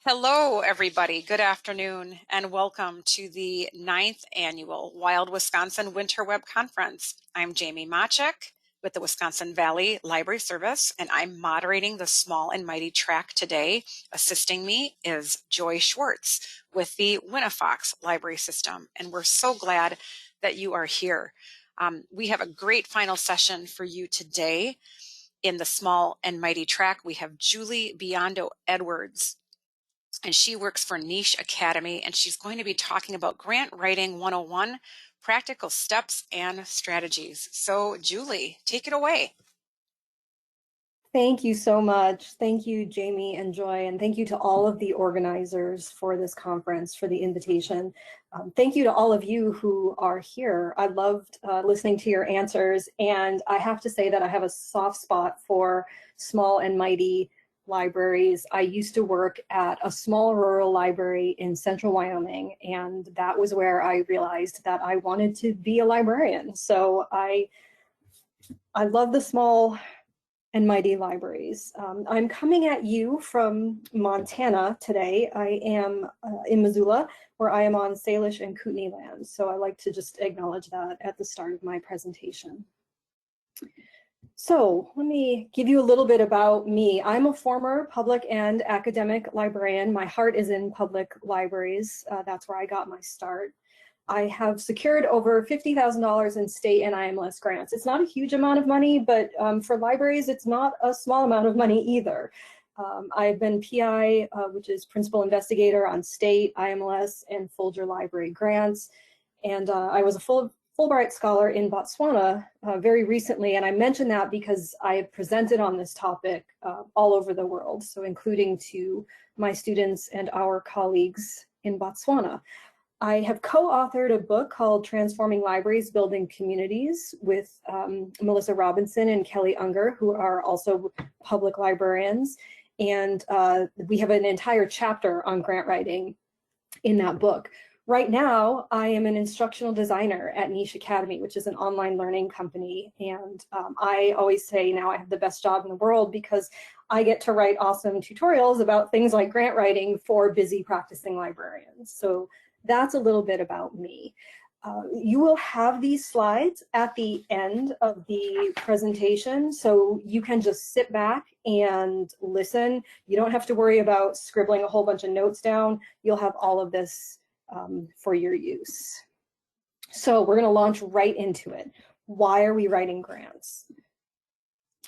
Hello, everybody. Good afternoon, and welcome to the 9th Annual Wild Wisconsin Winter Web Conference. I'm Jamie Machek with the Wisconsin Valley Library Service, and I'm moderating the Small and Mighty track today. Assisting me is Joy Schwartz with the Winnifox Library System, and we're so glad that you are here. We have a great final session for you today. In the Small and Mighty track, we have Julie Biando Edwards, and she works for Niche Academy, and she's going to be talking about Grant Writing 101, practical steps and strategies. So Julie, take it away. Thank you so much. Thank you, Jamie and Joy, and thank you to all of the organizers for this conference, for the invitation. Thank you to all of you who are here. I loved listening to your answers, and I have to say that I have a soft spot for small and mighty libraries. I used to work at a small rural library in central Wyoming, and that was where I realized that I wanted to be a librarian. So I love the small and mighty libraries. I'm coming at you from Montana today. I am in Missoula, where I am on Salish and Kootenai land. So I like to just acknowledge that at the start of my presentation. So let me give you a little bit about me. I'm a former public and academic librarian. My heart is in public libraries. That's where I got my start. I have secured over $50,000 in state and IMLS grants. It's not a huge amount of money, but for libraries, it's not a small amount of money either. I've been PI, which is Principal Investigator on state, IMLS, and Folger Library grants. And I was a Fulbright Scholar in Botswana very recently, and I mention that because I have presented on this topic all over the world, so including to my students and our colleagues in Botswana. I have co-authored a book called Transforming Libraries, Building Communities with Melissa Robinson and Kelly Unger, who are also public librarians. And we have an entire chapter on grant writing in that book. Right now, I am an instructional designer at Niche Academy, which is an online learning company. And I always say now I have the best job in the world because I get to write awesome tutorials about things like grant writing for busy practicing librarians. So that's a little bit about me. You will have these slides at the end of the presentation, so you can just sit back and listen. You don't have to worry about scribbling a whole bunch of notes down. You'll have all of this for your use. So we're going to launch right into it. Why are we writing grants?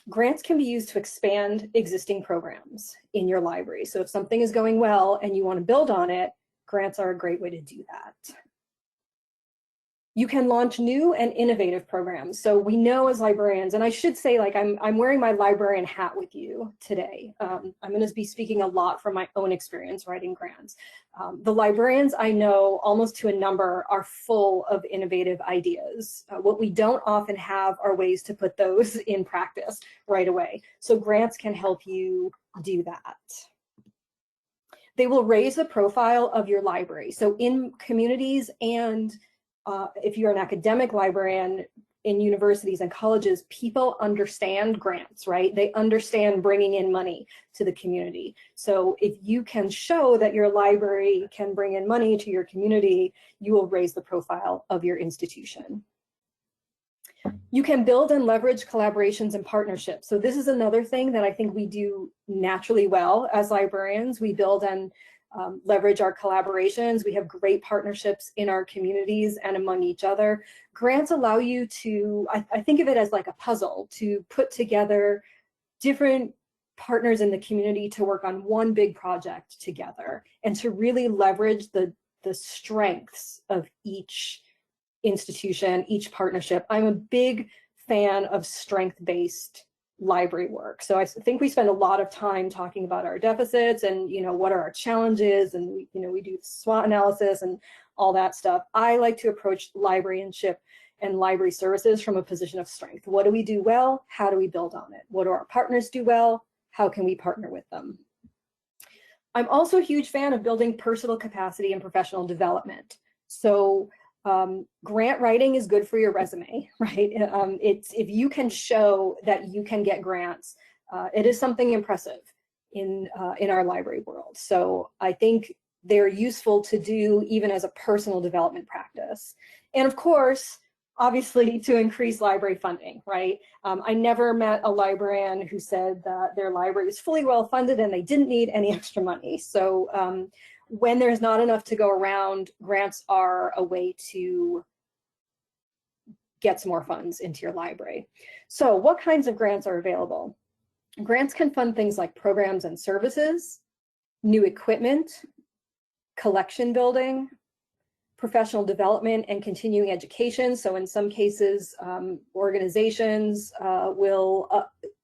Grants can be used to expand existing programs in your library. So if something is going well and you want to build on it, grants are a great way to do that. You can launch new and innovative programs. So we know as librarians, and I should say, like, I'm wearing my librarian hat with you today. I'm going to be speaking a lot from my own experience writing grants. The librarians I know, almost to a number, are full of innovative ideas. What we don't often have are ways to put those in practice right away. So grants can help you do that. They will raise the profile of your library. So in communities and if you're an academic librarian in universities and colleges, people understand grants, right? They understand bringing in money to the community. So if you can show that your library can bring in money to your community, you will raise the profile of your institution. You can build and leverage collaborations and partnerships. So this is another thing that I think we do naturally well as librarians. We build and leverage our collaborations. We have great partnerships in our communities and among each other. Grants allow you to, I think of it as like a puzzle, to put together different partners in the community to work on one big project together and to really leverage the strengths of each institution, each partnership. I'm a big fan of strength-based library work. So I think we spend a lot of time talking about our deficits and, you know, what are our challenges, and we do SWOT analysis and all that stuff. I like to approach librarianship and library services from a position of strength. What do we do well? How do we build on it? What do our partners do well? How can we partner with them? I'm also a huge fan of building personal capacity and professional development. So grant writing is good for your resume, right? It's if you can show that you can get grants, it is something impressive. in our library world. So I think they're useful to do even as a personal development practice. And of course, obviously to increase library funding, right? I never met a librarian who said that their library is fully well funded and they didn't need any extra money. So when there's not enough to go around, grants are a way to get some more funds into your library. So what kinds of grants are available? Grants can fund things like programs and services, new equipment, collection building, professional development and continuing education. So in some cases, organizations will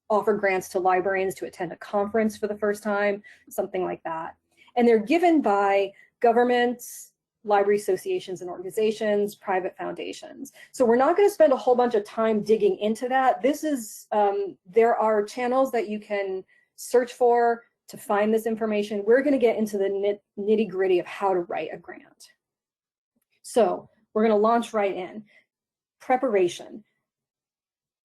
offer grants to librarians to attend a conference for the first time, something like that. And they're given by governments, library associations and organizations, private foundations. So we're not going to spend a whole bunch of time digging into that. This is, there are channels that you can search for to find this information. We're going to get into the nitty gritty of how to write a grant. So we're going to launch right in. Preparation.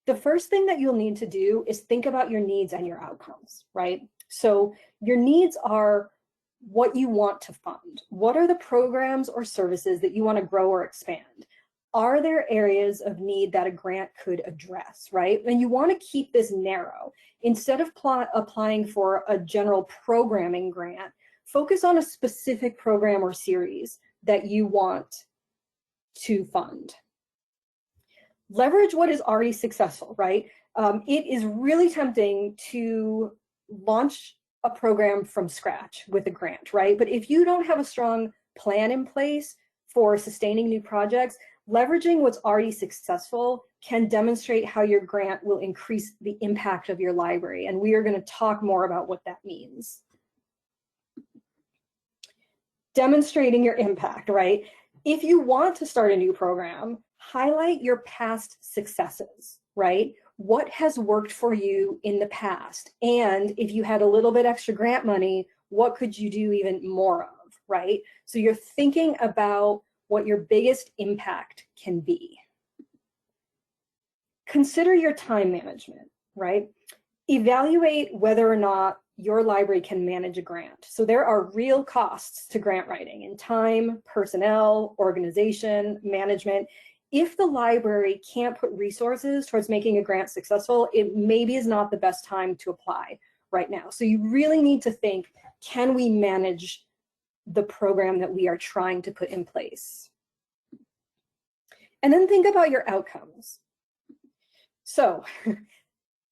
The first thing that you'll need to do is think about your needs and your outcomes, right? So your needs are what you want to fund. What are the programs or services that you want to grow or expand? Are there areas of need that a grant could address, right? And you want to keep this narrow. Instead of applying for a general programming grant, focus on a specific program or series that you want to fund. Leverage what is already successful, right? It is really tempting to launch a program from scratch with a grant, right? But if you don't have a strong plan in place for sustaining new projects, leveraging what's already successful can demonstrate how your grant will increase the impact of your library. And we are going to talk more about what that means. Demonstrating your impact, right? If you want to start a new program, highlight your past successes, right? What has worked for you in the past? And if you had a little bit extra grant money, what could you do even more of, right? So you're thinking about what your biggest impact can be. Consider your time management, right? Evaluate whether or not your library can manage a grant. So there are real costs to grant writing in time, personnel, organization, management. If the library can't put resources towards making a grant successful, it maybe is not the best time to apply right now. So you really need to think, can we manage the program that we are trying to put in place? And then think about your outcomes. So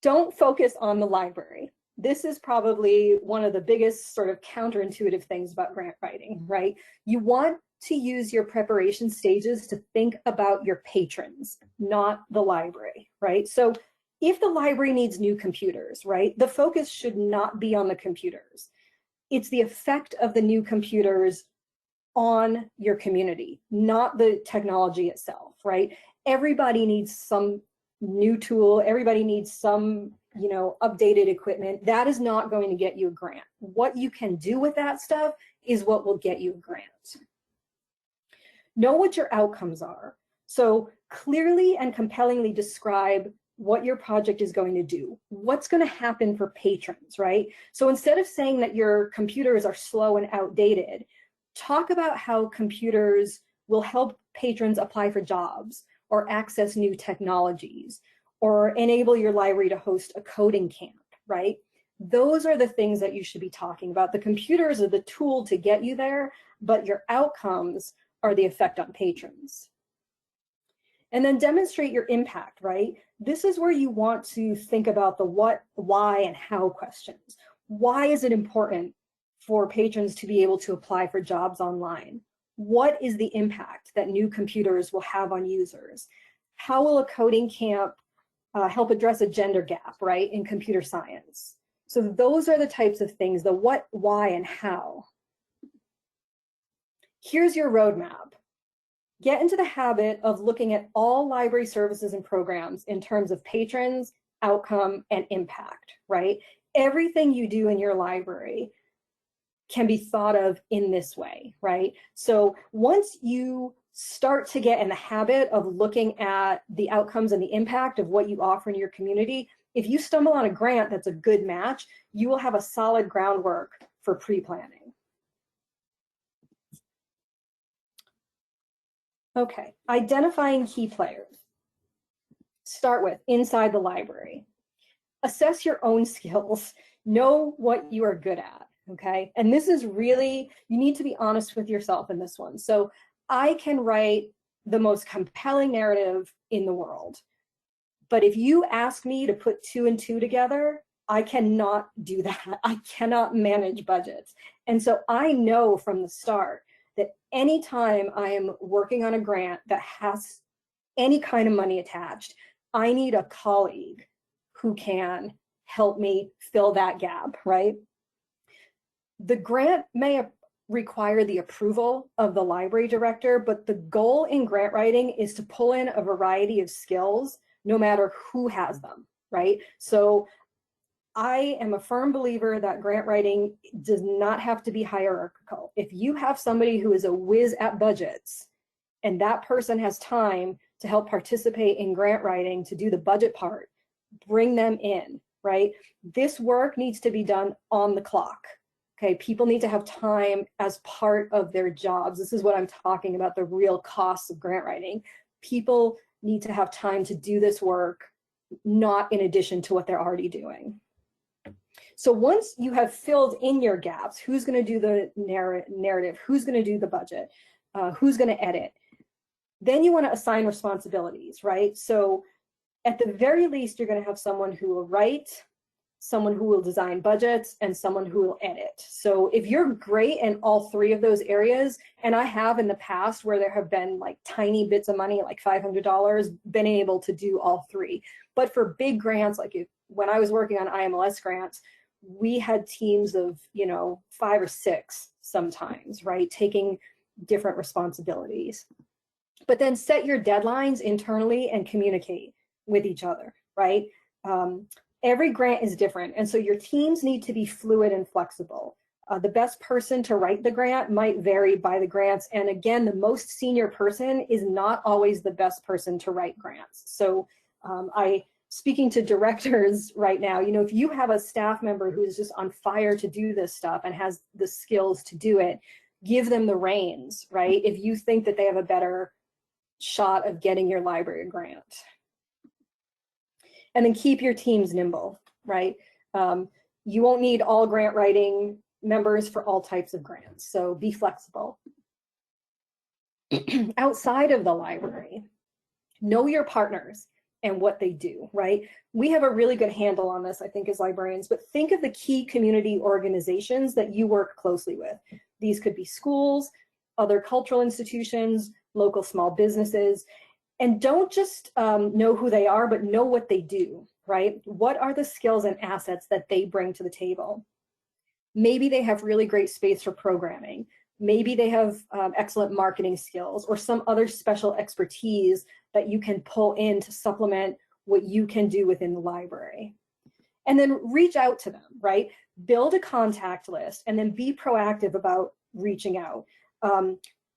don't focus on the library. This is probably one of the biggest sort of counterintuitive things about grant writing, right? You want to use your preparation stages to think about your patrons, not the library, right? So if the library needs new computers, right, the focus should not be on the computers. It's the effect of the new computers on your community, not the technology itself, right? Everybody needs some new tool. Everybody needs some, updated equipment. That is not going to get you a grant. What you can do with that stuff is what will get you a grant. Know what your outcomes are. So clearly and compellingly describe what your project is going to do. What's going to happen for patrons, right? So instead of saying that your computers are slow and outdated, talk about how computers will help patrons apply for jobs or access new technologies or enable your library to host a coding camp, right? Those are the things that you should be talking about. The computers are the tool to get you there, but your outcomes are the effect on patrons. And then demonstrate your impact, right? This is where you want to think about the what, why, and how questions. Why is it important for patrons to be able to apply for jobs online? What is the impact that new computers will have on users? How will a coding camp help address a gender gap, right, in computer science? So those are the types of things, the what, why, and how. Here's your roadmap. Get into the habit of looking at all library services and programs in terms of patrons, outcome, and impact, right? Everything you do in your library can be thought of in this way, right? So once you start to get in the habit of looking at the outcomes and the impact of what you offer in your community, if you stumble on a grant that's a good match, you will have a solid groundwork for pre-planning. Okay, identifying key players. Start with inside the library. Assess your own skills. Know what you are good at, okay? And this is really, you need to be honest with yourself in this one. So I can write the most compelling narrative in the world. But if you ask me to put 2 and 2 together, I cannot do that. I cannot manage budgets. And so I know from the start that anytime I am working on a grant that has any kind of money attached, I need a colleague who can help me fill that gap, right? The grant may require the approval of the library director, but the goal in grant writing is to pull in a variety of skills, no matter who has them, right? So I am a firm believer that grant writing does not have to be hierarchical. If you have somebody who is a whiz at budgets, and that person has time to help participate in grant writing to do the budget part, bring them in, right? This work needs to be done on the clock. Okay, people need to have time as part of their jobs. This is what I'm talking about, the real costs of grant writing. People need to have time to do this work, not in addition to what they're already doing. So once you have filled in your gaps, who's going to do the narrative, who's going to do the budget, who's going to edit, then you want to assign responsibilities, right? So at the very least, you're going to have someone who will write, someone who will design budgets, and someone who will edit. So if you're great in all 3 of those areas, and I have in the past where there have been like tiny bits of money, like $500, been able to do all 3. But for big grants, like when I was working on IMLS grants, we had teams of, 5 or 6 sometimes, right? Taking different responsibilities. But then set your deadlines internally and communicate with each other, right? Every grant is different, and so your teams need to be fluid and flexible. The best person to write the grant might vary by the grants, and again, the most senior person is not always the best person to write grants. So speaking to directors right now, if you have a staff member who is just on fire to do this stuff and has the skills to do it, give them the reins, right? If you think that they have a better shot of getting your library grant. And then keep your teams nimble, right? You won't need all grant writing members for all types of grants, so be flexible. Outside of the library, know your partners and what they do, right? We have a really good handle on this, I think, as librarians, but think of the key community organizations that you work closely with. These could be schools, other cultural institutions, local small businesses, and don't just know who they are, but know what they do, right? What are the skills and assets that they bring to the table? Maybe they have really great space for programming. Maybe they have excellent marketing skills or some other special expertise that you can pull in to supplement what you can do within the library. And then reach out to them, right? Build a contact list and then be proactive about reaching out.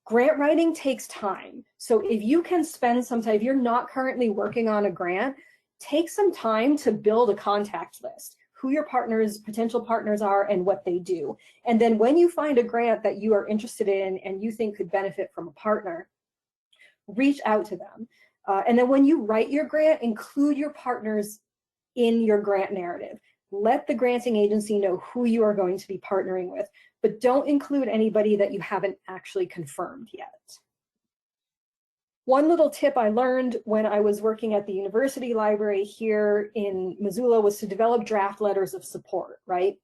Grant writing takes time. So if you can spend some time, if you're not currently working on a grant, take some time to build a contact list, who your partners, potential partners are, and what they do. And then when you find a grant that you are interested in and you think could benefit from a partner, reach out to them. And then when you write your grant, include your partners in your grant narrative. Let the granting agency know who you are going to be partnering with, but don't include anybody that you haven't actually confirmed yet. One little tip I learned when I was working at the university library here in Missoula was to develop draft letters of support, right?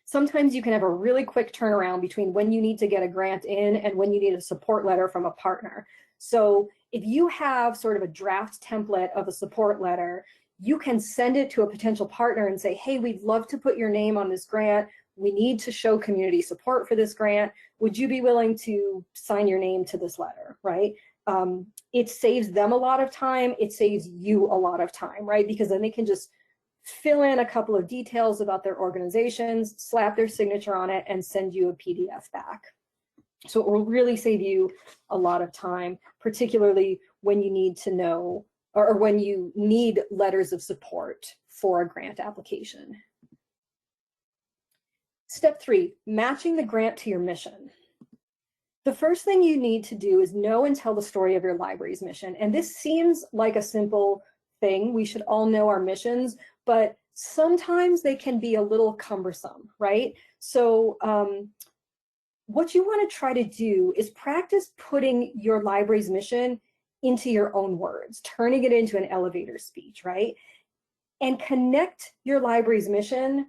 Sometimes you can have a really quick turnaround between when you need to get a grant in and when you need a support letter from a partner. So if you have sort of a draft template of a support letter, you can send it to a potential partner and say, hey, we'd love to put your name on this grant. We need to show community support for this grant. Would you be willing to sign your name to this letter, right? It saves them a lot of time. It saves you a lot of time, right? Because then they can just fill in a couple of details about their organizations, slap their signature on it, and send you a PDF back. So it will really save you a lot of time, particularly when you need to know, or when you need letters of support for a grant application. Step 3, matching the grant to your mission. The first thing you need to do is know and tell the story of your library's mission. And this seems like a simple thing. We should all know our missions, but sometimes they can be a little cumbersome, right? So what you want to try to do is practice putting your library's mission into your own words, turning it into an elevator speech, right? And connect your library's mission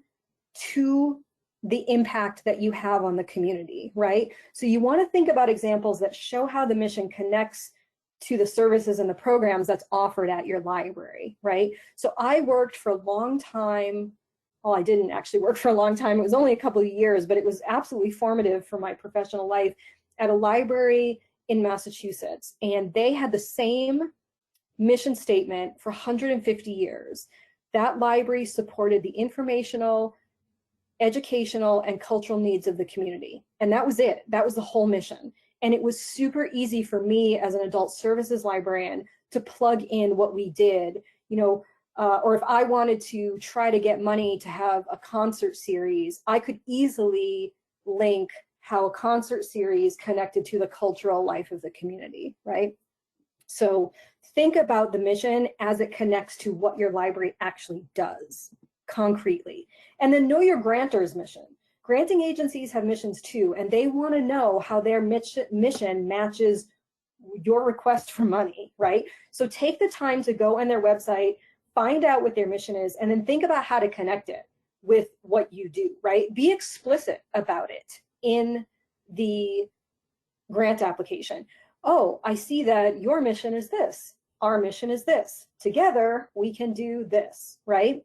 to the impact that you have on the community, right? So you want to think about examples that show how the mission connects to the services and the programs that's offered at your library, right? So I worked for a long time. Well, I didn't actually work for a long time. It was only a couple of years, but it was absolutely formative for my professional life at a library in Massachusetts. And they had the same mission statement for 150 years. That library supported the informational, educational, and cultural needs of the community. And that was it. That was the whole mission. And it was super easy for me as an adult services librarian to plug in what we did, you know, or if I wanted to try to get money to have a concert series, I could easily link how a concert series connected to the cultural life of the community, right? So think about the mission as it connects to what your library actually does concretely. And then know your grantor's mission. Granting agencies have missions too, and they want to know how their mission matches your request for money, right? So take the time to go on their website, find out what their mission is, and then think about how to connect it with what you do, right? Be explicit about it in the grant application. Oh, I see that your mission is this. Our mission is this. Together, we can do this, right?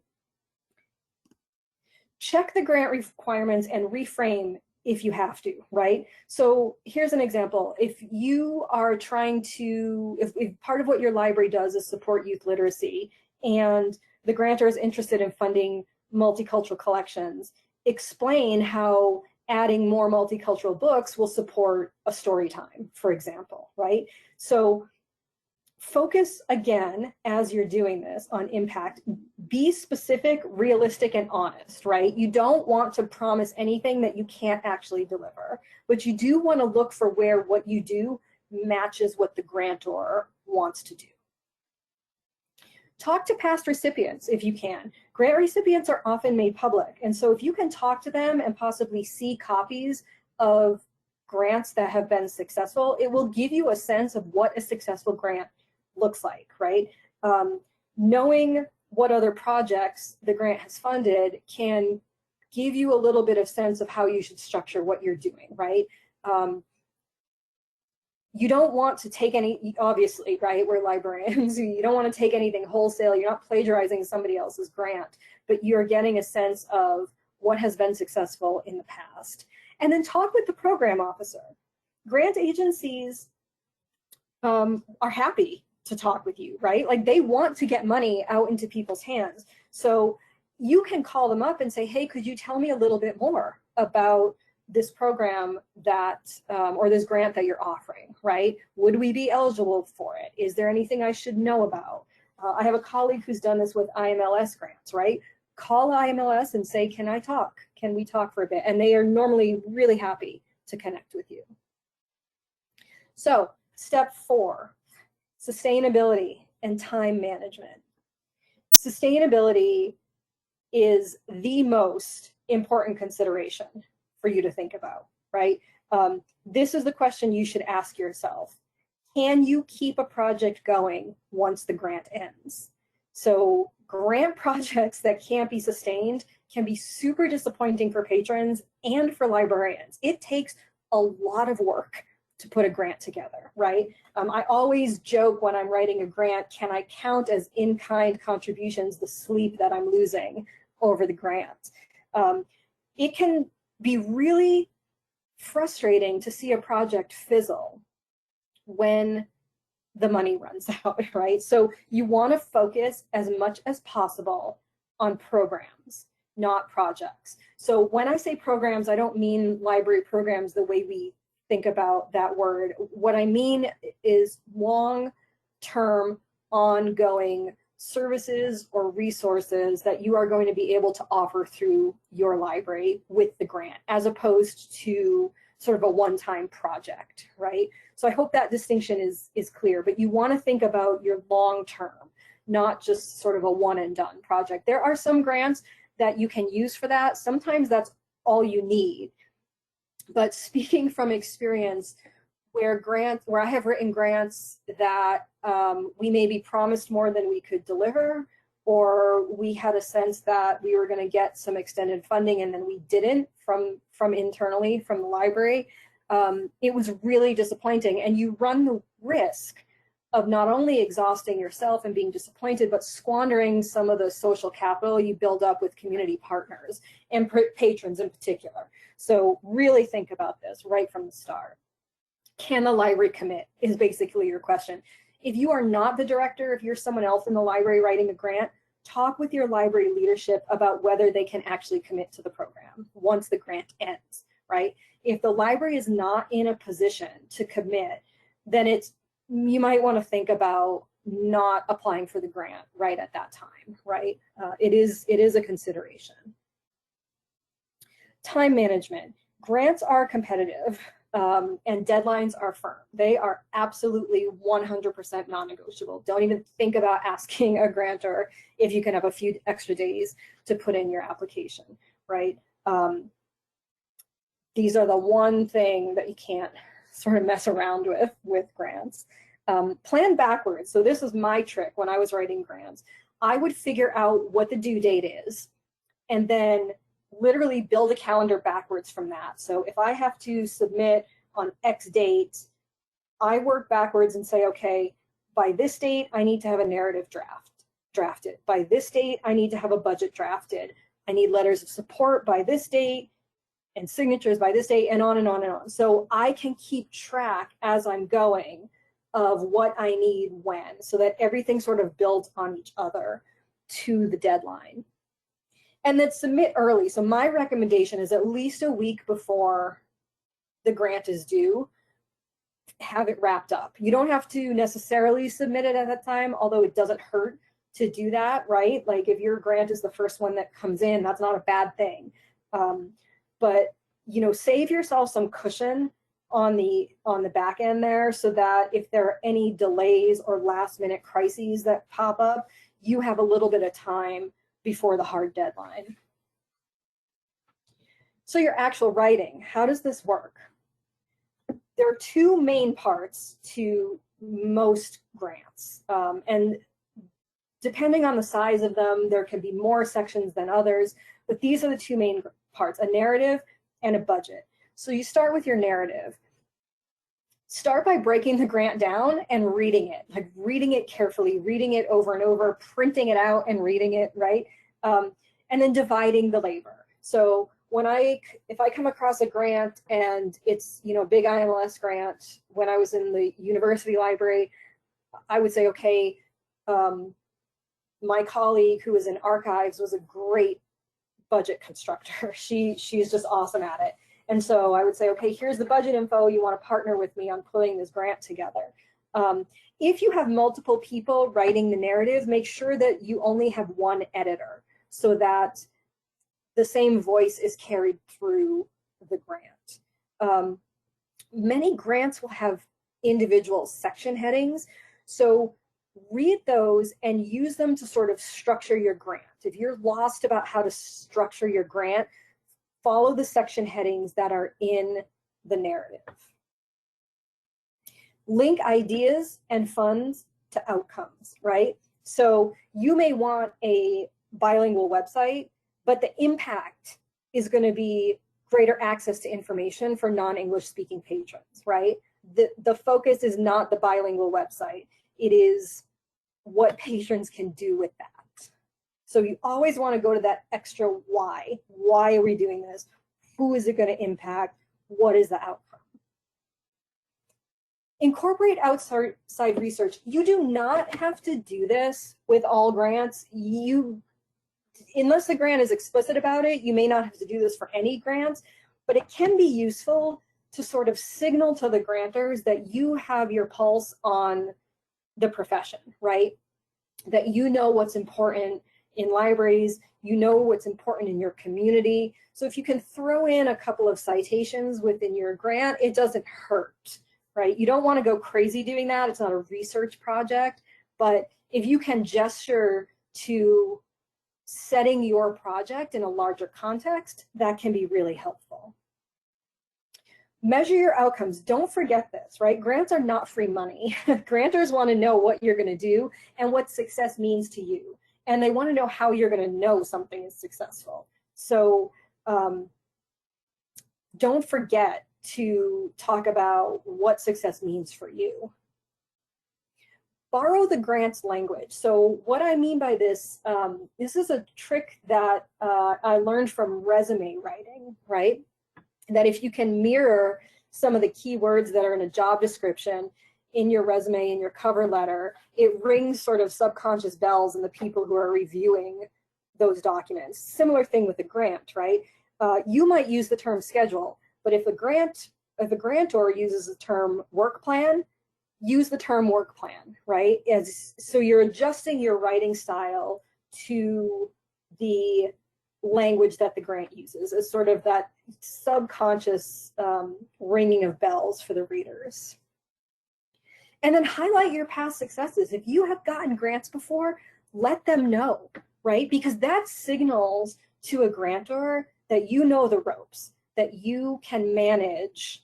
Check the grant requirements and reframe if you have to, right? So here's an example. If you are trying to, if part of what your library does is support youth literacy, and the grantor is interested in funding multicultural collections, explain how adding more multicultural books will support a story time, for example, right? So focus again, as you're doing this, on impact. Be specific, realistic, and honest, right? You don't want to promise anything that you can't actually deliver, but you do want to look for where what you do matches what the grantor wants to do. Talk to past recipients if you can. Grant recipients are often made public, and so if you can talk to them and possibly see copies of grants that have been successful, it will give you a sense of what a successful grant looks like, right? Knowing what other projects the grant has funded can give you a little bit of sense of how you should structure what you're doing, right? You don't want to take any, obviously, right? We're librarians. You don't want to take anything wholesale. You're not plagiarizing somebody else's grant, but you're getting a sense of what has been successful in the past. And then talk with the program officer. Grant agencies are happy to talk with you, right? Like they want to get money out into people's hands. So you can call them up and say, hey, could you tell me a little bit more about this program that, or this grant that you're offering, right? Would we be eligible for it? Is there anything I should know about? I have a colleague who's done this with IMLS grants, right? Call IMLS and say, can I talk? Can we talk for a bit? And they are normally really happy to connect with you. So step 4, sustainability and time management. Sustainability is the most important consideration for you to think about, right? This is the question you should ask yourself. Can you keep a project going once the grant ends? So grant projects that can't be sustained can be super disappointing for patrons and for librarians. It takes a lot of work to put a grant together, right? I always joke when I'm writing a grant, can I count as in-kind contributions the sleep that I'm losing over the grant? It can be really frustrating to see a project fizzle when the money runs out, right? So you want to focus as much as possible on programs, not projects. So when I say programs, I don't mean library programs the way we think about that word. What I mean is long-term, ongoing services or resources that you are going to be able to offer through your library with the grant, as opposed to sort of a one-time project, right? So I hope that distinction is clear, but you want to think about your long-term, not just sort of a one and done project. There are some grants that you can use for that. Sometimes that's all you need. But speaking from experience, where I have written grants that we maybe promised more than we could deliver, or we had a sense that we were going to get some extended funding and then we didn't from internally from the library, it was really disappointing. And you run the risk of not only exhausting yourself and being disappointed, but squandering some of the social capital you build up with community partners and patrons in particular. So really think about this right from the start. Can the library commit is basically your question. If you are not the director, if you're someone else in the library writing a grant, talk with your library leadership about whether they can actually commit to the program once the grant ends, right? If the library is not in a position to commit, then you might want to think about not applying for the grant right at that time, right? It is a consideration. Time management. Grants are competitive. And deadlines are firm. They are absolutely 100% non-negotiable. Don't even think about asking a grantor if you can have a few extra days to put in your application, right? These are the one thing that you can't sort of mess around with grants. Plan backwards. So this is my trick when I was writing grants. I would figure out what the due date is and then literally build a calendar backwards from that. So if I have to submit on X date, I work backwards and say, okay, by this date, I need to have a narrative drafted. By this date, I need to have a budget drafted. I need letters of support by this date and signatures by this date, and on and on and on. So I can keep track as I'm going of what I need when, so that everything sort of builds on each other to the deadline. And then submit early. So my recommendation is at least a week before the grant is due, have it wrapped up. You don't have to necessarily submit it at that time, although it doesn't hurt to do that, right? Like if your grant is the first one that comes in, that's not a bad thing. But save yourself some cushion on the back end there, so that if there are any delays or last minute crises that pop up, you have a little bit of time before the hard deadline. So your actual writing, how does this work? There are two main parts to most grants. And depending on the size of them, there can be more sections than others, but these are the two main parts, a narrative and a budget. So you start with your narrative. Start by breaking the grant down and reading it, like reading it carefully, reading it over and over, printing it out and reading it, right? And then dividing the labor. So if I come across a grant and it's a big IMLS grant, when I was in the university library, I would say, okay, my colleague who was in archives was a great budget constructor. She's just awesome at it. And so I would say, okay, here's the budget info. You want to partner with me on putting this grant together. If you have multiple people writing the narrative, make sure that you only have one editor so that the same voice is carried through the grant. Many grants will have individual section headings. So read those and use them to sort of structure your grant. If you're lost about how to structure your grant, follow the section headings that are in the narrative. Link ideas and funds to outcomes, right? So you may want a bilingual website, but the impact is going to be greater access to information for non-English speaking patrons, right? The focus is not the bilingual website. It is what patrons can do with that. So you always want to go to that extra why. Why are we doing this? Who is it going to impact? What is the outcome? Incorporate outside research. You do not have to do this with all grants. Unless the grant is explicit about it, you may not have to do this for any grants, but it can be useful to sort of signal to the grantors that you have your pulse on the profession, right? that you know what's important in libraries, you know what's important in your community. So if you can throw in a couple of citations within your grant, it doesn't hurt, right? You don't want to go crazy doing that. It's not a research project, but if you can gesture to setting your project in a larger context, that can be really helpful. Measure your outcomes. Don't forget this, right? Grants are not free money. Grantors want to know what you're going to do and what success means to you. And they want to know how you're going to know something is successful. So don't forget to talk about what success means for you. Borrow the grant's language. So what I mean by this, this is a trick that I learned from resume writing, right? That if you can mirror some of the keywords that are in a job description in your resume, in your cover letter, it rings sort of subconscious bells in the people who are reviewing those documents. Similar thing with a grant, right? You might use the term schedule, but if a grantor uses the term work plan, use the term work plan, right? So you're adjusting your writing style to the language that the grant uses as sort of that subconscious ringing of bells for the readers. And then highlight your past successes. If you have gotten grants before, let them know, right? Because that signals to a grantor that you know the ropes, that you can manage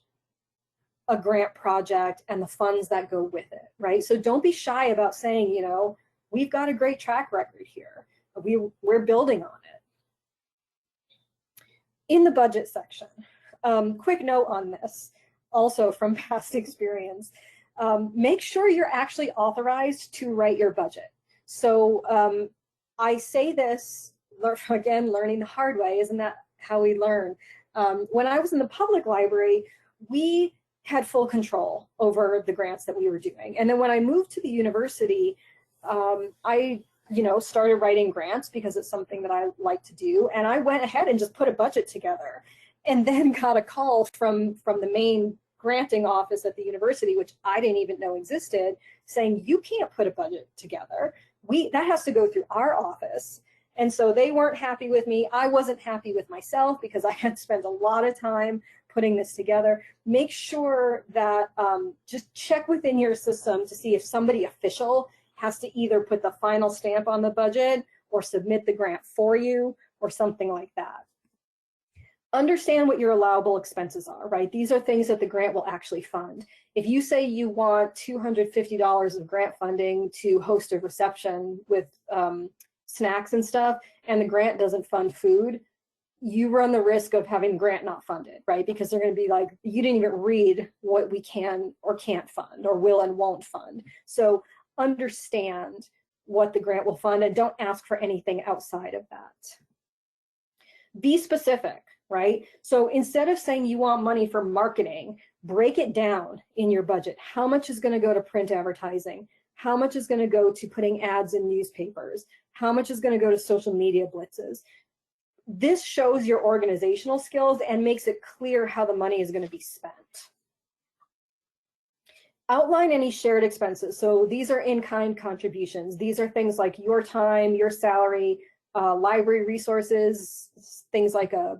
a grant project and the funds that go with it, right? So don't be shy about saying, you know, we've got a great track record here. We're building on it. In the budget section, quick note on this, also from past experience, make sure you're actually authorized to write your budget. So I say this, again, learning the hard way, isn't that how we learn? When I was in the public library, we had full control over the grants that we were doing. And then when I moved to the university, I started writing grants because it's something that I like to do. And I went ahead and just put a budget together and then got a call from the main granting office at the university, which I didn't even know existed, saying, you can't put a budget together. That has to go through our office. And so they weren't happy with me. I wasn't happy with myself because I had spent a lot of time putting this together. Make sure that just check within your system to see if somebody official has to either put the final stamp on the budget or submit the grant for you or something like that. Understand what your allowable expenses are, right? These are things that the grant will actually fund. If you say you want $250 of grant funding to host a reception with snacks and stuff, and the grant doesn't fund food, you run the risk of having the grant not funded, right? Because they're going to be like, you didn't even read what we can or can't fund or will and won't fund. So understand what the grant will fund and don't ask for anything outside of that. Be specific, right? So instead of saying you want money for marketing, break it down in your budget. How much is going to go to print advertising? How much is going to go to putting ads in newspapers? How much is going to go to social media blitzes? This shows your organizational skills and makes it clear how the money is going to be spent. Outline any shared expenses. So these are in-kind contributions. These are things like your time, your salary, library resources, things like a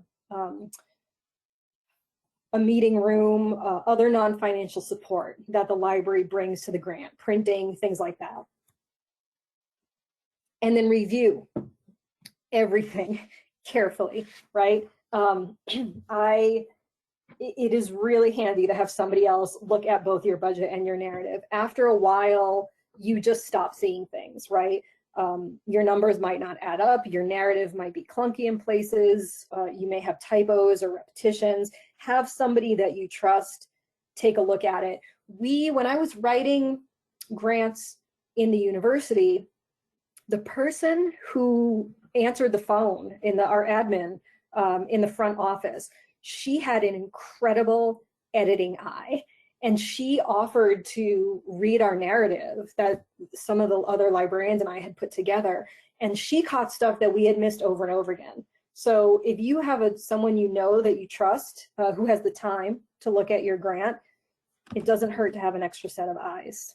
meeting room, other non-financial support that the library brings to the grant, printing, things like that. And then review everything carefully, right? It is really handy to have somebody else look at both your budget and your narrative. After a while, you just stop seeing things, right? Your numbers might not add up. Your narrative might be clunky in places. You may have typos or repetitions. Have somebody that you trust take a look at it. When I was writing grants in the university, the person who answered the phone our admin in the front office, she had an incredible editing eye. And she offered to read our narrative that some of the other librarians and I had put together. And she caught stuff that we had missed over and over again. So if you have someone you know that you trust who has the time to look at your grant, it doesn't hurt to have an extra set of eyes.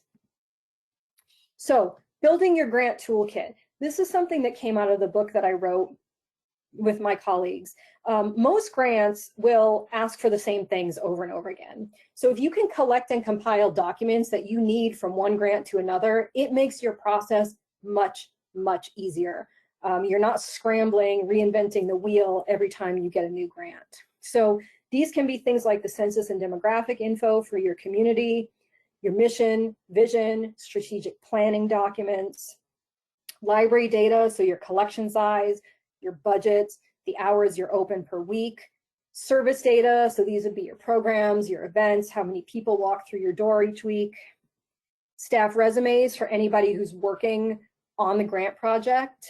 So building your grant toolkit. This is something that came out of the book that I wrote with my colleagues. Most grants will ask for the same things over and over again. So if you can collect and compile documents that you need from one grant to another, it makes your process much, much easier. You're not scrambling, reinventing the wheel every time you get a new grant. So these can be things like the census and demographic info for your community, your mission, vision, strategic planning documents, library data, so your collection size, your budgets, the hours you're open per week, service data, so these would be your programs, your events, how many people walk through your door each week, staff resumes for anybody who's working on the grant project,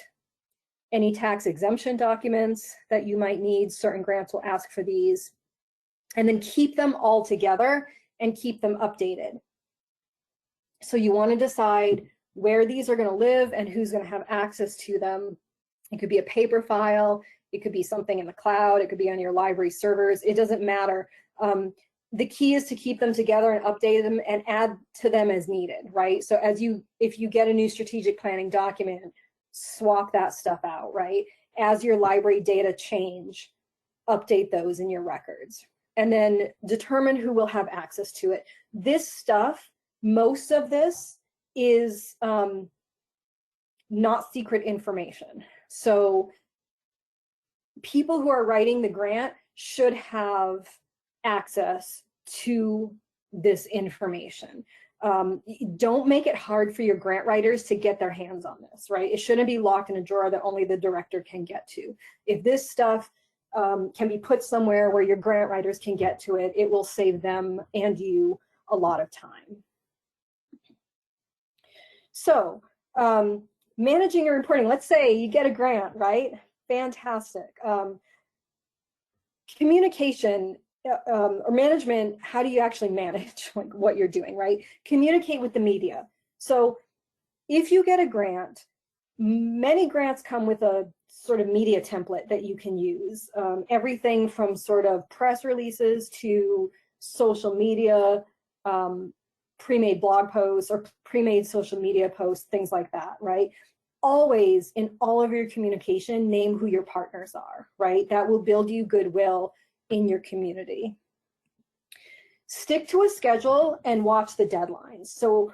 any tax exemption documents that you might need, certain grants will ask for these, and then keep them all together and keep them updated. So you want to decide where these are going to live and who's going to have access to them. It could be a paper file, it could be something in the cloud, it could be on your library servers, it doesn't matter. The key is to keep them together and update them and add to them as needed, right? So if you get a new strategic planning document, swap that stuff out, right? As your library data change, update those in your records. And then determine who will have access to it. This stuff, most of this is not secret information. So people who are writing the grant should have access to this information. Don't make it hard for your grant writers to get their hands on this, right? It shouldn't be locked in a drawer that only the director can get to. If this stuff can be put somewhere where your grant writers can get to it, it will save them and you a lot of time. So managing your reporting, let's say you get a grant, right? Fantastic. Communication or management, how do you actually manage like what you're doing, right? Communicate with the media. So if you get a grant, many grants come with a sort of media template that you can use. Everything from sort of press releases to social media, pre-made blog posts or pre-made social media posts, things like that, right? Always in all of your communication, name who your partners are, right? That will build you goodwill in your community. Stick to a schedule and watch the deadlines. So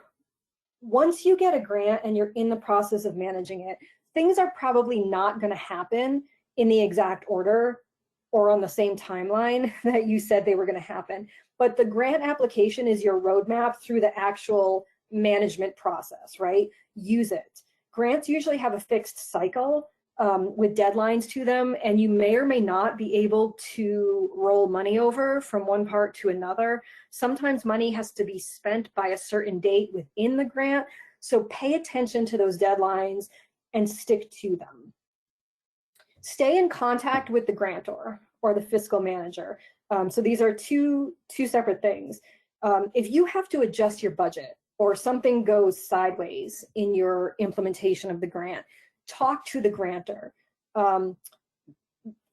once you get a grant and you're in the process of managing it, things are probably not going to happen in the exact order or on the same timeline that you said they were going to happen. But the grant application is your roadmap through the actual management process, right? Use it. Grants usually have a fixed cycle with deadlines to them, and you may or may not be able to roll money over from one part to another. Sometimes money has to be spent by a certain date within the grant, so pay attention to those deadlines and stick to them. Stay in contact with the grantor or the fiscal manager. So these are two separate things. If you have to adjust your budget or something goes sideways in your implementation of the grant, talk to the grantor.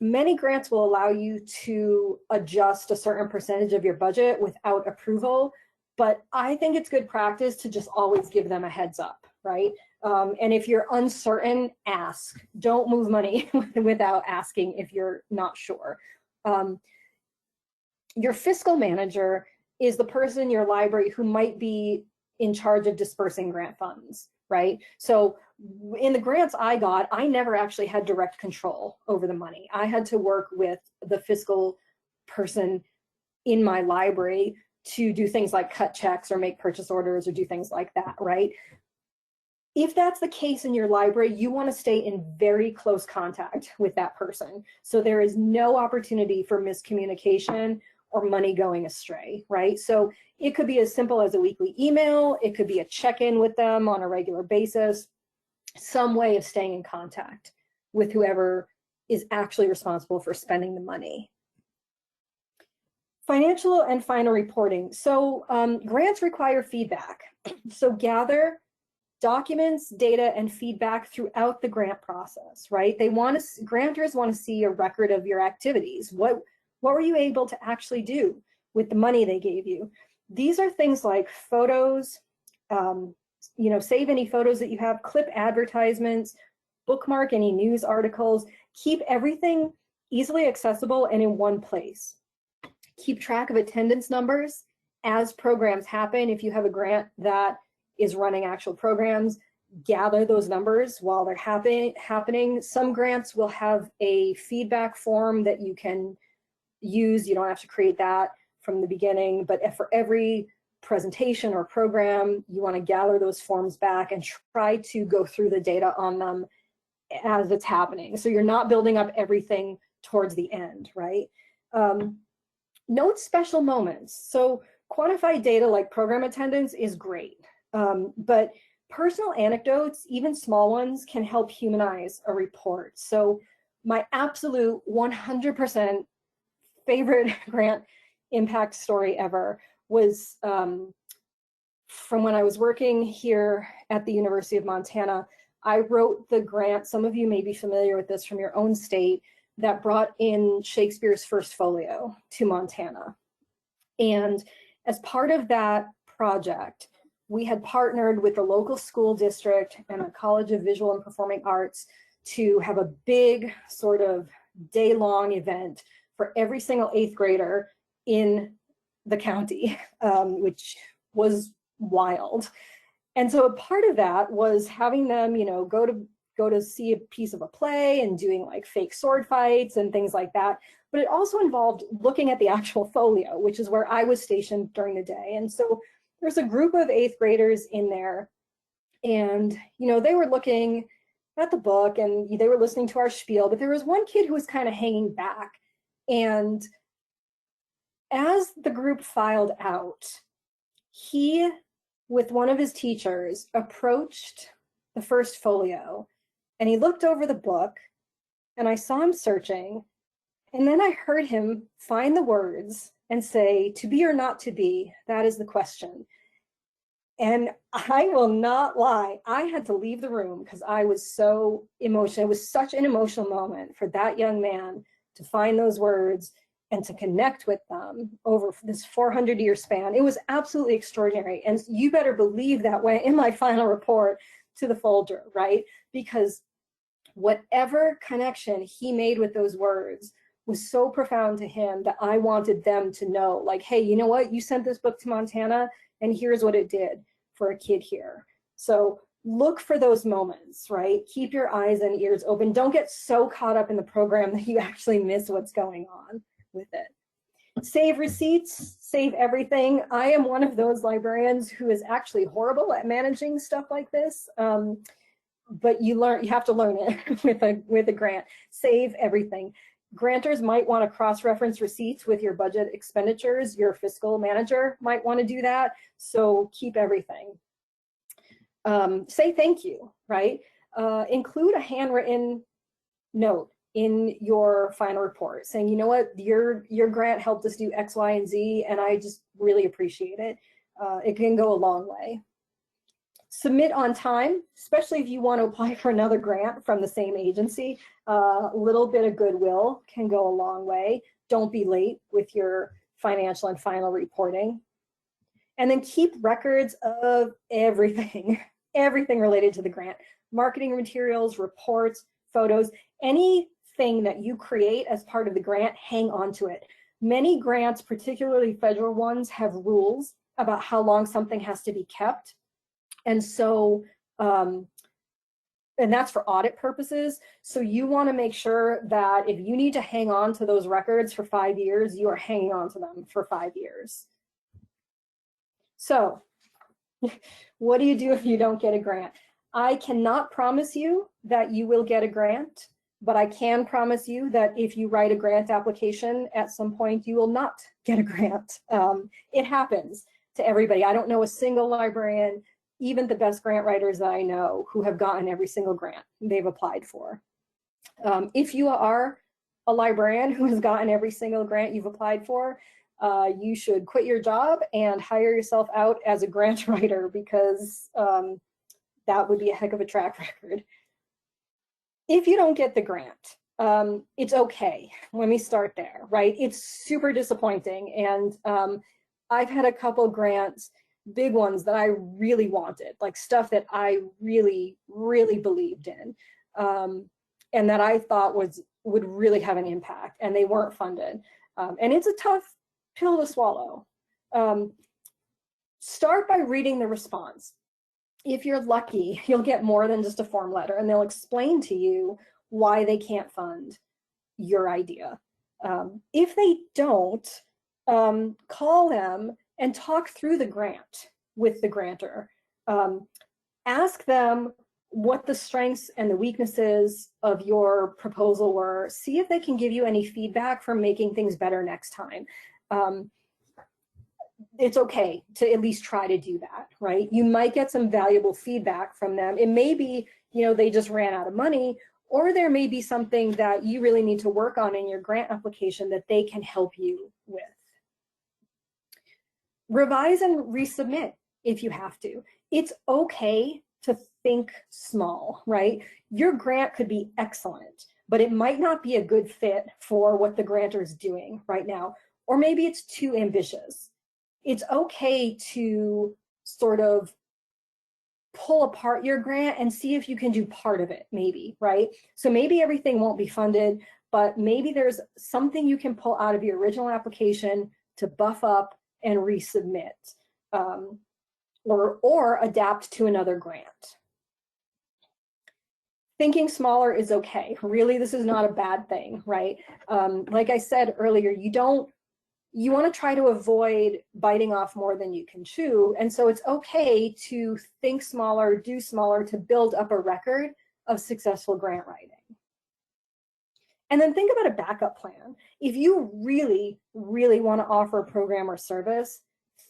Many grants will allow you to adjust a certain percentage of your budget without approval, but I think it's good practice to just always give them a heads up, right? And if you're uncertain, ask. Don't move money without asking if you're not sure. Your fiscal manager is the person in your library who might be in charge of dispersing grant funds, right? So in the grants I got, I never actually had direct control over the money. I had to work with the fiscal person in my library to do things like cut checks or make purchase orders or do things like that, right? If that's the case in your library, you want to stay in very close contact with that person. So there is no opportunity for miscommunication or money going astray, right? So it could be as simple as a weekly email. It could be a check-in with them on a regular basis, some way of staying in contact with whoever is actually responsible for spending the money. Financial and final reporting. So grants require feedback. So gather documents, data, and feedback throughout the grant process, right? Grantors want to see a record of your activities. What were you able to actually do with the money they gave you? These are things like photos, save any photos that you have, clip advertisements, bookmark any news articles, keep everything easily accessible and in one place. Keep track of attendance numbers as programs happen. If you have a grant that is running actual programs, gather those numbers while they're happening. Some grants will have a feedback form that you can use. You don't have to create that from the beginning, but for every presentation or program, you want to gather those forms back and try to go through the data on them as it's happening. So you're not building up everything towards the end, right? Note special moments. So quantified data like program attendance is great, but personal anecdotes, even small ones, can help humanize a report. So my absolute 100% favorite grant impact story ever was from when I was working here at the University of Montana. I wrote the grant, some of you may be familiar with this from your own state, that brought in Shakespeare's first folio to Montana. And as part of that project, we had partnered with the local school district and the College of Visual and Performing Arts to have a big sort of day-long event for every single 8th grader in the county, which was wild. And so a part of that was having them, go to see a piece of a play and doing like fake sword fights and things like that. But it also involved looking at the actual folio, which is where I was stationed during the day. And so there's a group of 8th graders in there, and they were looking at the book and they were listening to our spiel, but there was one kid who was kind of hanging back. And as the group filed out, he, with one of his teachers, approached the first folio and he looked over the book, and I saw him searching, and then I heard him find the words and say, "To be or not to be, that is the question." And I will not lie, I had to leave the room because I was so emotional. It was such an emotional moment for that young man to find those words and to connect with them over this 400-year span. It was absolutely extraordinary. And you better believe that went in my final report to the folder, right? Because whatever connection he made with those words was so profound to him that I wanted them to know, like, hey, you know what? You sent this book to Montana, and here's what it did for a kid here. So look for those moments, right? Keep your eyes and ears open. Don't get so caught up in the program that you actually miss what's going on with it. Save receipts, save everything. I am one of those librarians who is actually horrible at managing stuff like this. But you have to learn it with a grant. Save everything. Grantors might want to cross-reference receipts with your budget expenditures. Your fiscal manager might want to do that. So keep everything. Say thank you, right? Include a handwritten note in your final report saying, you know what, your grant helped us do X, Y, and Z, and I just really appreciate it. It can go a long way. Submit on time, especially if you want to apply for another grant from the same agency. A little bit of goodwill can go a long way. Don't be late with your financial and final reporting. And then keep records of everything, everything related to the grant. Marketing materials, reports, photos, anything that you create as part of the grant, hang on to it. Many grants, particularly federal ones, have rules about how long something has to be kept. And so, and that's for audit purposes. So you want to make sure that if you need to hang on to those records for 5 years, you are hanging on to them for 5 years. So what do you do if you don't get a grant? I cannot promise you that you will get a grant, but I can promise you that if you write a grant application, at some point you will not get a grant. It happens to everybody. I don't know a single librarian, even the best grant writers that I know, who have gotten every single grant they've applied for. If you are a librarian who has gotten every single grant you've applied for, you should quit your job and hire yourself out as a grant writer, because that would be a heck of a track record. If you don't get the grant, it's okay. Let me start there, right? It's super disappointing. And I've had a couple grants big ones that I really wanted, like stuff that I really, really believed in, and that I thought would really have an impact, and they weren't funded. And it's a tough pill to swallow. Start by reading the response. If you're lucky, you'll get more than just a form letter, and they'll explain to you why they can't fund your idea. If they don't, call them and talk through the grant with the grantor. Ask them what the strengths and the weaknesses of your proposal were. See if they can give you any feedback for making things better next time. It's okay to at least try to do that, right? You might get some valuable feedback from them. It may be, they just ran out of money, or there may be something that you really need to work on in your grant application that they can help you with. Revise and resubmit if you have to. It's okay to think small, right? Your grant could be excellent, but it might not be a good fit for what the grantor is doing right now, or maybe it's too ambitious. It's okay to sort of pull apart your grant and see if you can do part of it, maybe, right? So maybe everything won't be funded, but maybe there's something you can pull out of your original application to buff up and resubmit, or adapt to another grant. Thinking smaller is okay. Really, this is not a bad thing, right? Like I said earlier, you want to try to avoid biting off more than you can chew. And so it's okay to think smaller, do smaller, to build up a record of successful grant writing. And then think about a backup plan. If you really, really want to offer a program or service,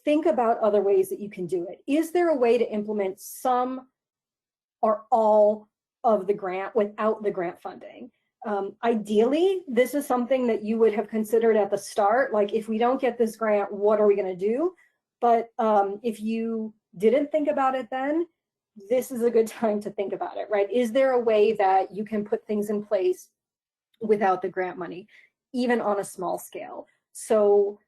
think about other ways that you can do it. Is there a way to implement some or all of the grant without the grant funding? Ideally, this is something that you would have considered at the start, like if we don't get this grant, what are we going to do? But if you didn't think about it then, this is a good time to think about it, right? Is there a way that you can put things in place without the grant money, even on a small scale? So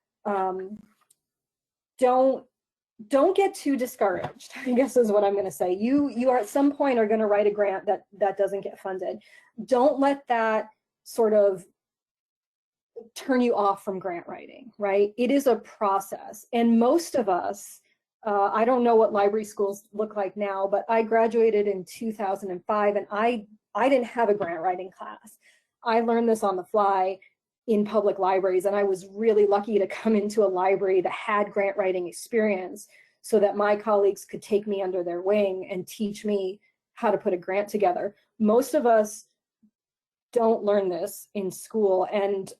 don't get too discouraged, I guess is what I'm going to say. You are at some point are going to write a grant that doesn't get funded. Don't let that sort of turn you off from grant writing, right? It is a process. And most of us, I don't know what library schools look like now, but I graduated in 2005, and I didn't have a grant writing class. I learned this on the fly in public libraries, and I was really lucky to come into a library that had grant writing experience so that my colleagues could take me under their wing and teach me how to put a grant together. Most of us don't learn this in school, and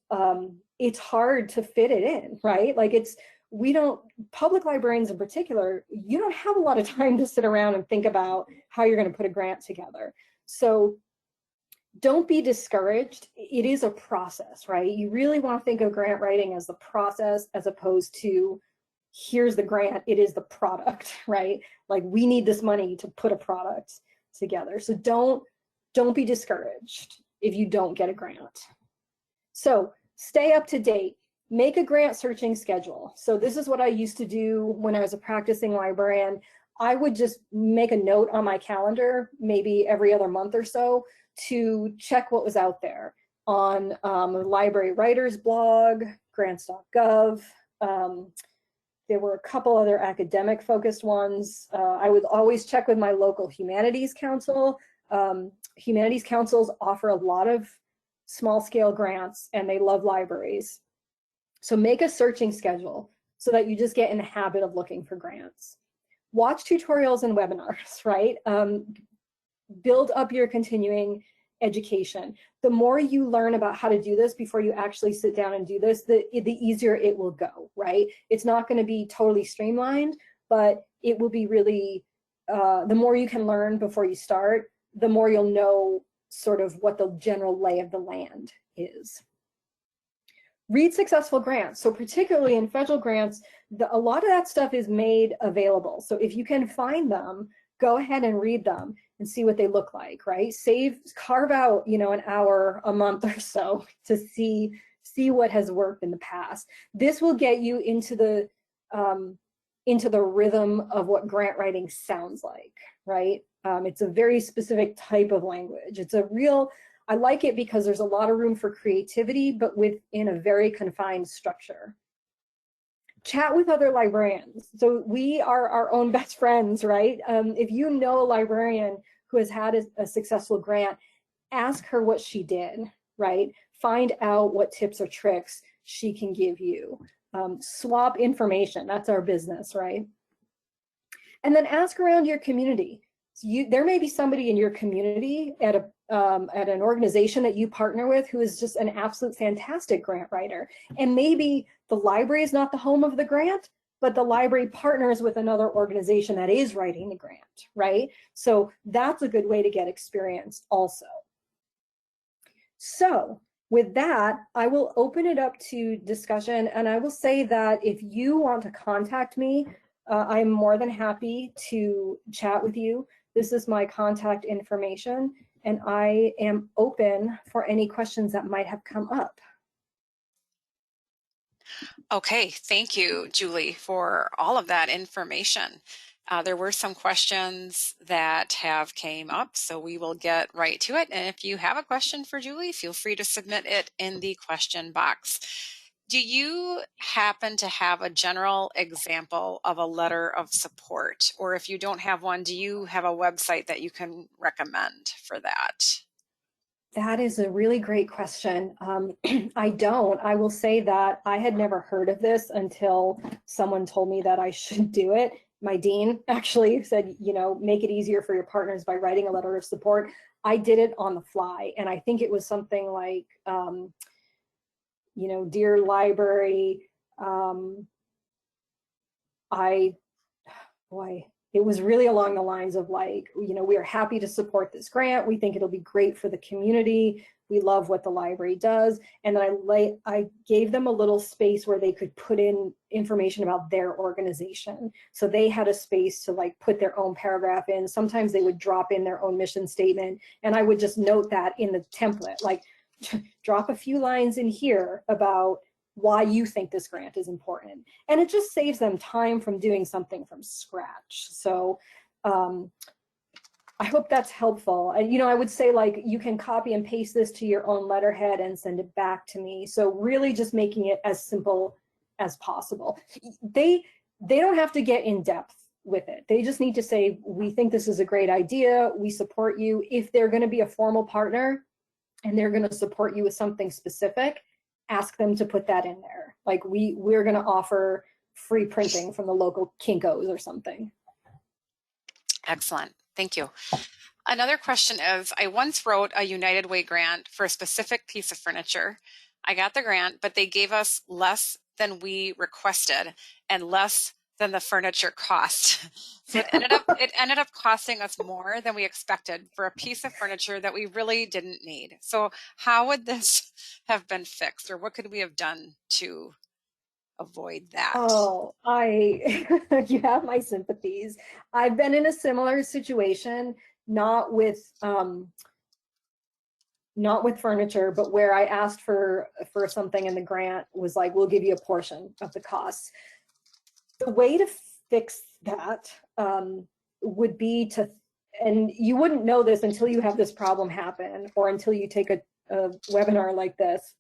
it's hard to fit it in, right? Like public librarians in particular, you don't have a lot of time to sit around and think about how you're going to put a grant together. So don't be discouraged. It is a process, right? You really want to think of grant writing as the process as opposed to here's the grant, it is the product, right? Like we need this money to put a product together. So don't be discouraged if you don't get a grant. So stay up to date. Make a grant searching schedule. So this is what I used to do when I was a practicing librarian. I would just make a note on my calendar, maybe every other month or so, to check what was out there on the library writers blog, grants.gov. There were a couple other academic focused ones. I would always check with my local humanities council. Humanities councils offer a lot of small scale grants, and they love libraries. So make a searching schedule so that you just get in the habit of looking for grants. Watch tutorials and webinars, right? Build up your continuing education. The more you learn about how to do this before you actually sit down and do this, the easier it will go, right? It's not going to be totally streamlined, but it will be really, the more you can learn before you start, the more you'll know sort of what the general lay of the land is. Read successful grants. So particularly in federal grants, a lot of that stuff is made available. So if you can find them, go ahead and read them and see what they look like, right? Carve out, an hour a month or so to see what has worked in the past. This will get you into into the rhythm of what grant writing sounds like, right? It's a very specific type of language. It's a real, I like it because there's a lot of room for creativity, but within a very confined structure. Chat with other librarians. So we are our own best friends, right? If you know a librarian who has had a successful grant, ask her what she did, right? Find out what tips or tricks she can give you. Swap information, that's our business, right? And then ask around your community. So there may be somebody in your community at an organization that you partner with who is just an absolute fantastic grant writer. And maybe the library is not the home of the grant, but the library partners with another organization that is writing the grant, right? So that's a good way to get experience also. So with that, I will open it up to discussion, and I will say that if you want to contact me, I'm more than happy to chat with you. This is my contact information, and I am open for any questions that might have come up. Okay, thank you, Julie, for all of that information. There were some questions that have came up, so we will get right to it. And if you have a question for Julie, feel free to submit it in the question box. Do you happen to have a general example of a letter of support? Or if you don't have one, do you have a website that you can recommend for that? That is a really great question. I don't. I will say that I had never heard of this until someone told me that I should do it. My dean actually said, you know, make it easier for your partners by writing a letter of support. I did it on the fly, and I think it was something like, you know, dear library, it was really along the lines of like, you know, we are happy to support this grant. We think it'll be great for the community. We love what the library does. And then I gave them a little space where they could put in information about their organization. So they had a space to like put their own paragraph in. Sometimes they would drop in their own mission statement, and I would just note that in the template, like drop a few lines in here about why you think this grant is important. And it just saves them time from doing something from scratch. So I hope that's helpful. And, you know, I would say like you can copy and paste this to your own letterhead and send it back to me. So really just making it as simple as possible. They don't have to get in depth with it. They just need to say, we think this is a great idea. We support you. If they're going to be a formal partner and they're going to support you with something specific, ask them to put that in there. Like we're going to offer free printing from the local Kinko's or something. Excellent. Thank you. Another question is, I once wrote a United Way grant for a specific piece of furniture. I got the grant, but they gave us less than we requested and less than the furniture cost. So it ended up costing us more than we expected for a piece of furniture that we really didn't need. So how would this have been fixed, or what could we have done to avoid that? Oh, you have my sympathies. I've been in a similar situation, not with furniture, but where I asked for something and the grant was like, we'll give you a portion of the costs. The way to fix that would be to, and you wouldn't know this until you have this problem happen or until you take a webinar like this,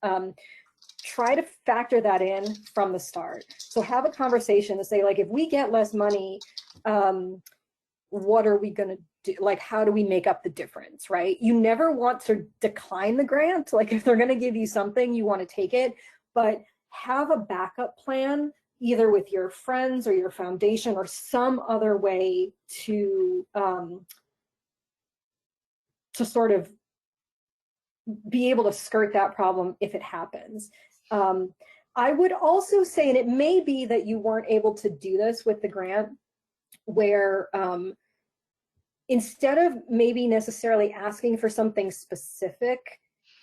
try to factor that in from the start. So have a conversation to say, like, if we get less money, what are we going to do? Like, how do we make up the difference, right? You never want to decline the grant. Like, if they're going to give you something, you want to take it, but have a backup plan, either with your friends or your foundation or some other way to sort of be able to skirt that problem if it happens. I would also say, and it may be that you weren't able to do this with the grant, where instead of maybe necessarily asking for something specific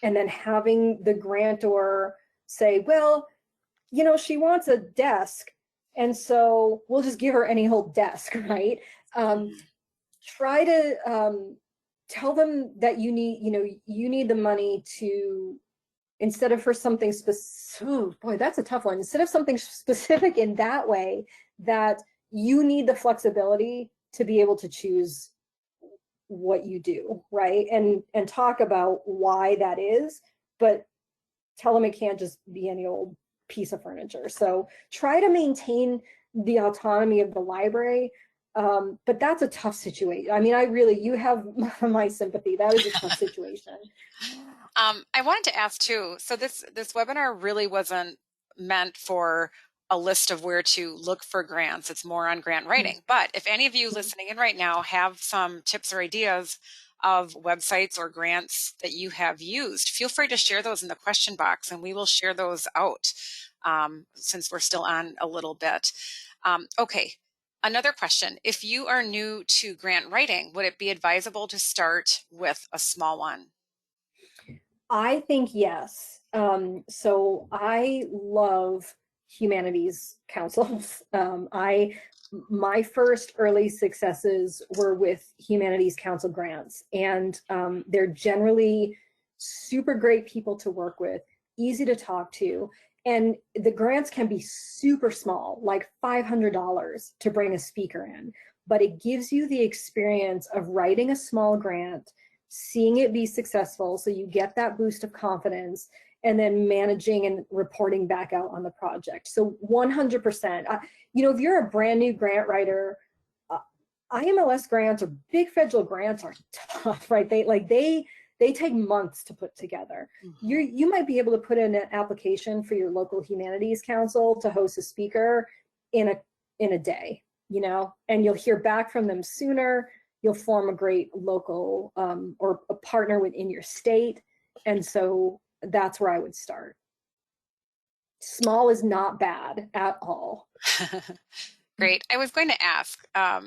and then having the grantor say, well, you know, she wants a desk, and so we'll just give her any old desk, right? Try to tell them that you need the money to, instead of for something specific, oh boy, that's a tough one. Instead of something specific in that way, that you need the flexibility to be able to choose what you do, right? And talk about why that is, but tell them it can't just be any old piece of furniture. So try to maintain the autonomy of the library, but that's a tough situation. I mean, you have my sympathy. That is a tough situation. I wanted to ask too, so this webinar really wasn't meant for a list of where to look for grants. It's more on grant writing. But if any of you listening in right now have some tips or ideas of websites or grants that you have used, feel free to share those in the question box and we will share those out since we're still on a little bit. Okay, another question. If you are new to grant writing, would it be advisable to start with a small one? I think yes. So I love humanities councils. My first early successes were with humanities council grants, and they're generally super great people to work with, easy to talk to, and the grants can be super small, like $500 to bring a speaker in, but it gives you the experience of writing a small grant, seeing it be successful, so you get that boost of confidence, and then managing and reporting back out on the project. So 100%. You know, if you're a brand new grant writer, IMLS grants or big federal grants are tough, right? They take months to put together. You might be able to put in an application for your local humanities council to host a speaker in a day, you know, and you'll hear back from them sooner. You'll form a great local or a partner within your state. And so that's where I would start. Small is not bad at all. Great. I was going to ask,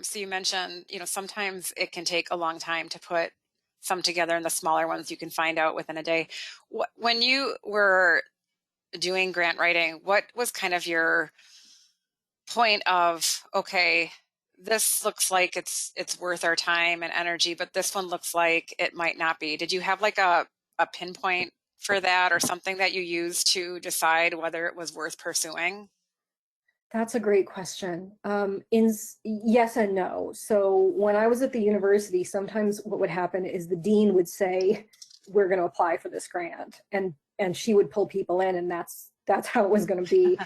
so you mentioned, you know, sometimes it can take a long time to put some together, and the smaller ones you can find out within a day. When you were doing grant writing, what was kind of your point of, okay, this looks like it's worth our time and energy, but this one looks like it might not be? Did you have like a pinpoint for that, or something that you used to decide whether it was worth pursuing? That's a great question. Yes and no. So when I was at the university, sometimes what would happen is the dean would say, we're going to apply for this grant, and she would pull people in, and that's how it was going to be.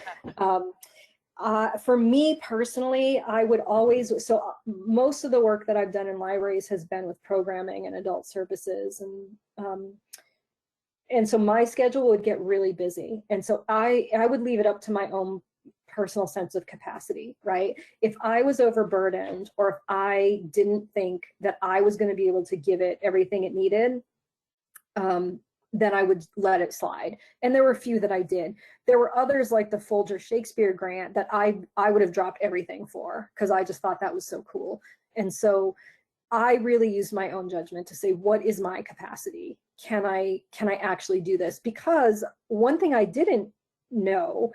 For me personally, I would always, so most of the work that I've done in libraries has been with programming and adult services, and so my schedule would get really busy, and so I would leave it up to my own personal sense of capacity, right? If I was overburdened, or if I didn't think that I was going to be able to give it everything it needed, then I would let it slide. And there were a few that I did. There were others, like the Folger Shakespeare grant, that I would have dropped everything for, because I just thought that was so cool. And so I really used my own judgment to say, what is my capacity? Can I actually do this? Because one thing I didn't know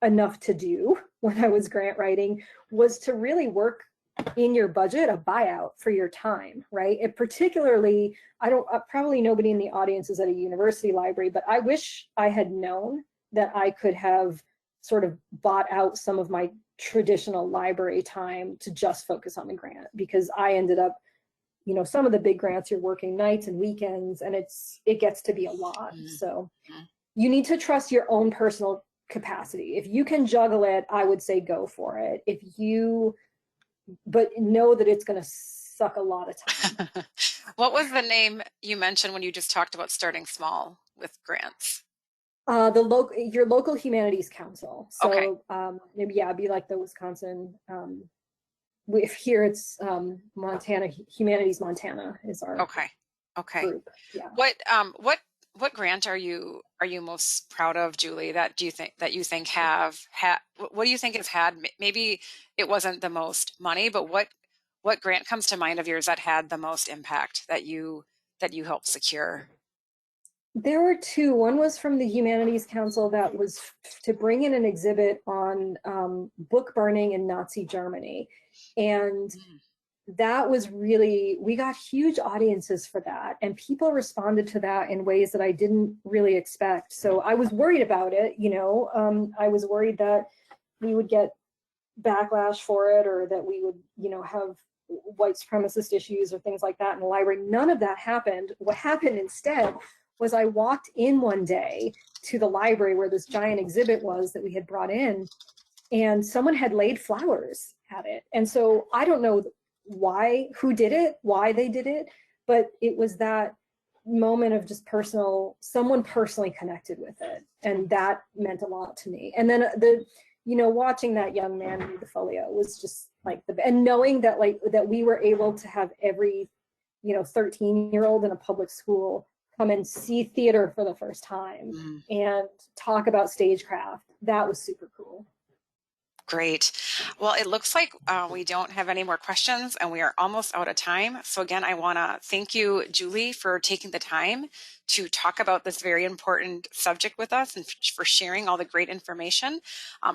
enough to do when I was grant writing was to really work in your budget a buyout for your time, right? And particularly, probably nobody in the audience is at a university library, but I wish I had known that I could have sort of bought out some of my traditional library time to just focus on the grant, because I ended up, you know, some of the big grants, you're working nights and weekends, and it gets to be a lot. So you need to trust your own personal capacity. If you can juggle it, I would say go for it. But know that it's going to suck a lot of time. What was the name you mentioned when you just talked about starting small with grants? Your local humanities council. So okay. Maybe, yeah, it'd be like the Wisconsin, if here it's Montana, Humanities Montana is our group. Yeah. What grant are you most proud of, Julie, that you think have had, what do you think has had, maybe it wasn't the most money, but what grant comes to mind of yours that had the most impact that you helped secure? There were two. One was from the Humanities Council that was to bring in an exhibit on book burning in Nazi Germany. And that was really, we got huge audiences for that, and people responded to that in ways that I didn't really expect. So I was worried about it, you know. I was worried that we would get backlash for it, or that we would, you know, have white supremacist issues or things like that in the library. None of that happened. What happened instead was I walked in one day to the library where this giant exhibit was that we had brought in, and someone had laid flowers at it. And so I don't know why, who did it, why they did it, but it was that moment of just personal, someone personally connected with it. And that meant a lot to me. And then you know, watching that young man read the folio was just like and knowing that that we were able to have every, you know, 13-year-old in a public school come and see theater for the first time and talk about stagecraft, that was super cool. Great. Well, it looks like we don't have any more questions and we are almost out of time. So again, I want to thank you, Julie, for taking the time to talk about this very important subject with us and for sharing all the great information.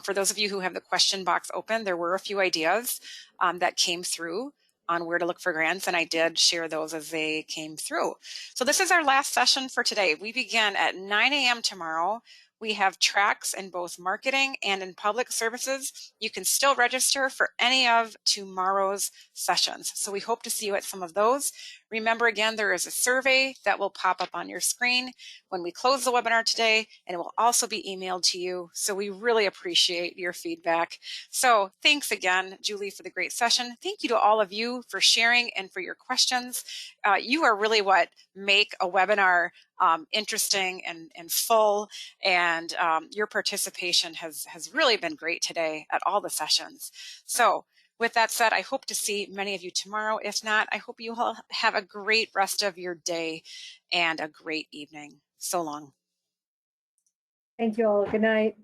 For those of you who have the question box open, there were a few ideas that came through on where to look for grants, and I did share those as they came through. So this is our last session for today. We begin at 9 a.m. tomorrow. We have tracks in both marketing and in public services. You can still register for any of tomorrow's sessions. So we hope to see you at some of those. Remember, again, there is a survey that will pop up on your screen when we close the webinar today, and it will also be emailed to you. So we really appreciate your feedback. So thanks again, Julie, for the great session. Thank you to all of you for sharing and for your questions. You are really what make a webinar interesting and full, and your participation has really been great today at all the sessions. So with that said, I hope to see many of you tomorrow. If not, I hope you all have a great rest of your day and a great evening. So long. Thank you all. Good night.